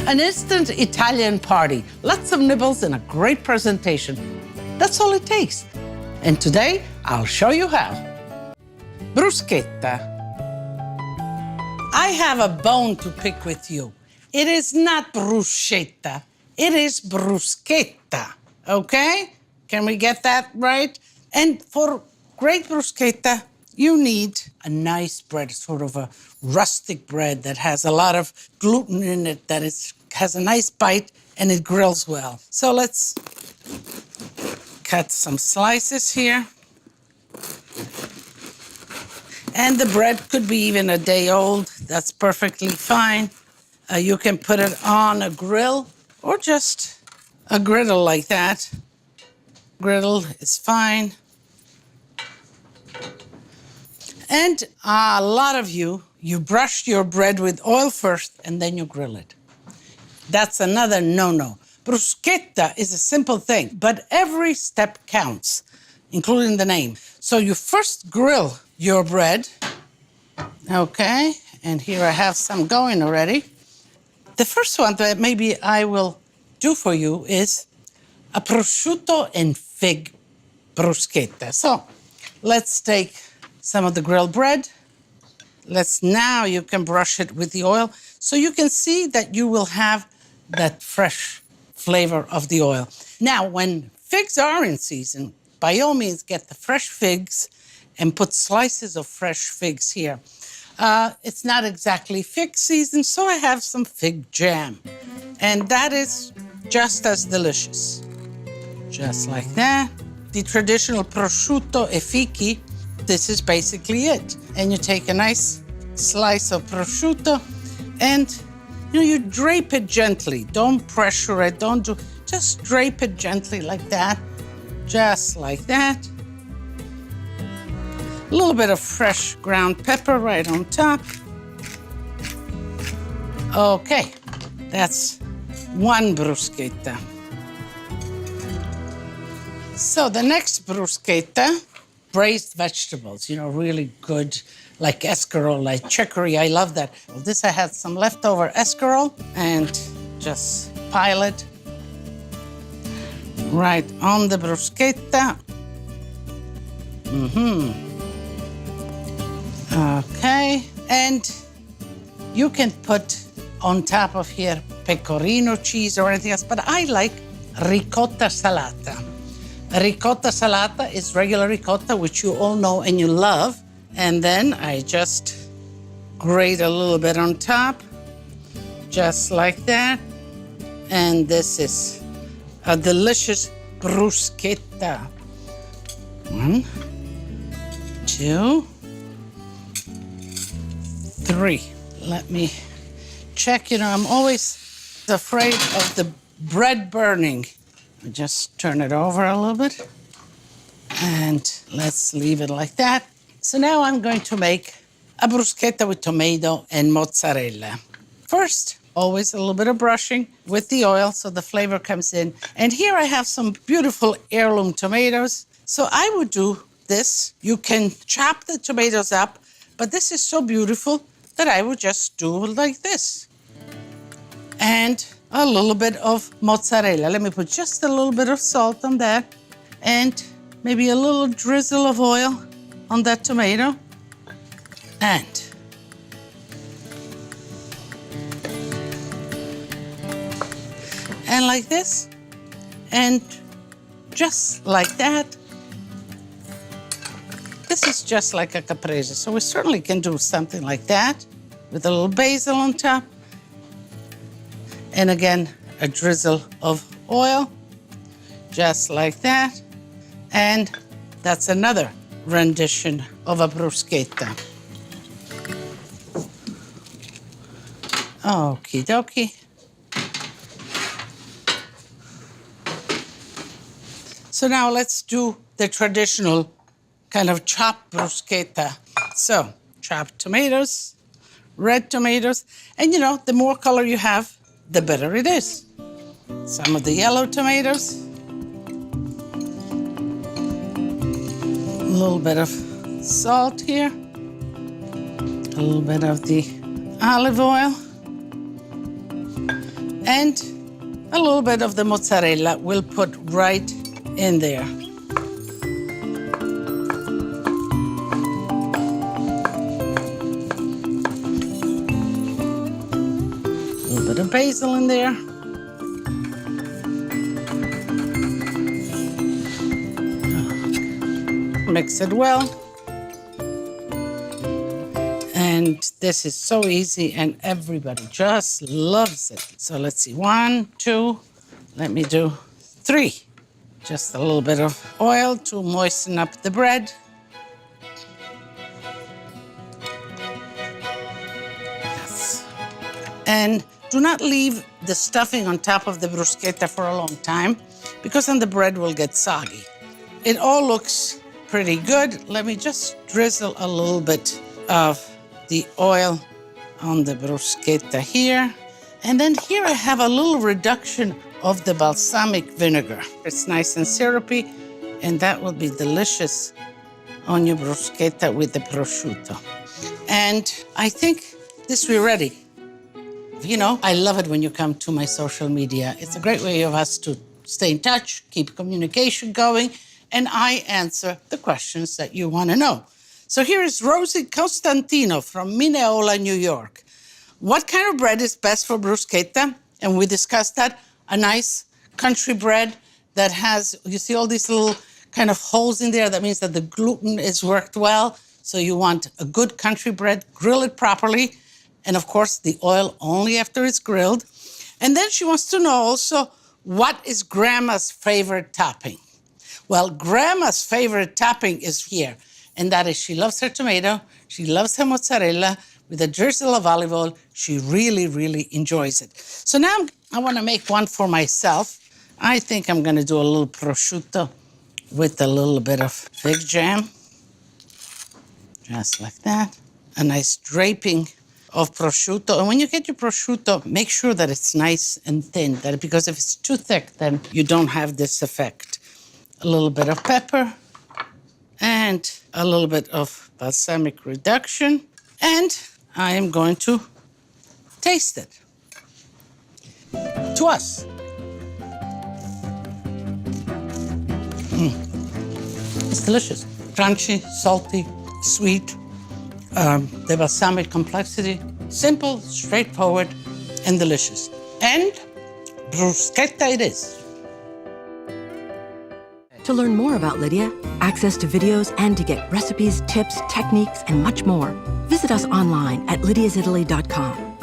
An instant Italian party, lots of nibbles and a great presentation. That's all it takes. And today, I'll show you how. Bruschetta. I have a bone to pick with you. It is not bruschetta, it is bruschetta, okay? Can we get that right? And for great bruschetta, you need a nice bread, sort of a rustic bread that has a lot of gluten in it, that has a nice bite and it grills well. So let's cut some slices here. And the bread could be even a day old. That's perfectly fine. You can put it on a grill or just a griddle like that. Griddle is fine. And a lot of you brush your bread with oil first and then you grill it. That's another no-no. Bruschetta is a simple thing, but every step counts, including the name. So you first grill your bread, okay? And here I have some going already. The first one that maybe I will do for you is a prosciutto and fig bruschetta. So let's take some of the grilled bread. Now you can brush it with the oil so you can see that you will have that fresh flavor of the oil. Now, when figs are in season, by all means get the fresh figs and put slices of fresh figs here. It's not exactly fig season, so I have some fig jam. And that is just as delicious. Just like that. The traditional prosciutto e fichi, this is basically it. And you take a nice slice of prosciutto and you drape it gently. Don't pressure it, just drape it gently like that. Just like that. A little bit of fresh ground pepper right on top. Okay, that's one bruschetta. So the next bruschetta, braised vegetables, really good, like escarole, like chicory. I love that. Well, this I had some leftover escarole and just pile it right on the bruschetta. Okay, and you can put on top of here pecorino cheese or anything else, but I like ricotta salata. Ricotta salata is regular ricotta, which you all know and you love. And then I just grate a little bit on top, just like that. And this is a delicious bruschetta. 1, 2, 3. Let me check. I'm always afraid of the bread burning. Just turn it over a little bit. And let's leave it like that. So now I'm going to make a bruschetta with tomato and mozzarella. First, always a little bit of brushing with the oil so the flavor comes in. And here I have some beautiful heirloom tomatoes. So I would do this. You can chop the tomatoes up, but this is so beautiful that I would just do like this. And a little bit of mozzarella. Let me put just a little bit of salt on that and maybe a little drizzle of oil on that tomato. And like this, and just like that. This is just like a caprese, so we certainly can do something like that with a little basil on top. And again, a drizzle of oil, just like that. And that's another rendition of a bruschetta. Okie dokie. So now let's do the traditional kind of chopped bruschetta. So, chopped tomatoes, red tomatoes, and the more color you have, the better it is. Some of the yellow tomatoes, a little bit of salt here, a little bit of the olive oil, And a little bit of the mozzarella we'll put right in there. A little bit of basil in there. Mix it well. And this is so easy and everybody just loves it. So let's see, 1, 2, let me do 3. Just a little bit of oil to moisten up the bread. Yes. And do not leave the stuffing on top of the bruschetta for a long time because then the bread will get soggy. It all looks pretty good. Let me just drizzle a little bit of the oil on the bruschetta here. And then here I have a little reduction of the balsamic vinegar. It's nice and syrupy, and that will be delicious on your bruschetta with the prosciutto. And I think this we're ready. You know, I love it when you come to my social media. It's a great way of us to stay in touch, keep communication going, and I answer the questions that you want to know. So here is Rosie Costantino from Mineola, New York. What kind of bread is best for bruschetta? And we discussed that. A nice country bread that has, you see all these little kind of holes in there. That means that the gluten is worked well. So you want a good country bread, grill it properly. And of course, the oil only after it's grilled. And then she wants to know also, what is Grandma's favorite topping? Well, Grandma's favorite topping is here. And that is, she loves her tomato, she loves her mozzarella, with a drizzle of olive oil. She really, really enjoys it. So now I want to make one for myself. I think I'm going to do a little prosciutto with a little bit of fig jam. Just like that. A nice draping of prosciutto. And when you get your prosciutto, make sure that it's nice and thin, because if it's too thick, then you don't have this effect. A little bit of pepper. And a little bit of balsamic reduction. And I am going to taste it. To us. It's delicious. Crunchy, salty, sweet. The balsamic complexity. Simple, straightforward, and delicious. And bruschetta it is. To learn more about Lidia, access to videos, and to get recipes, tips, techniques, and much more, visit us online at lidiasitaly.com.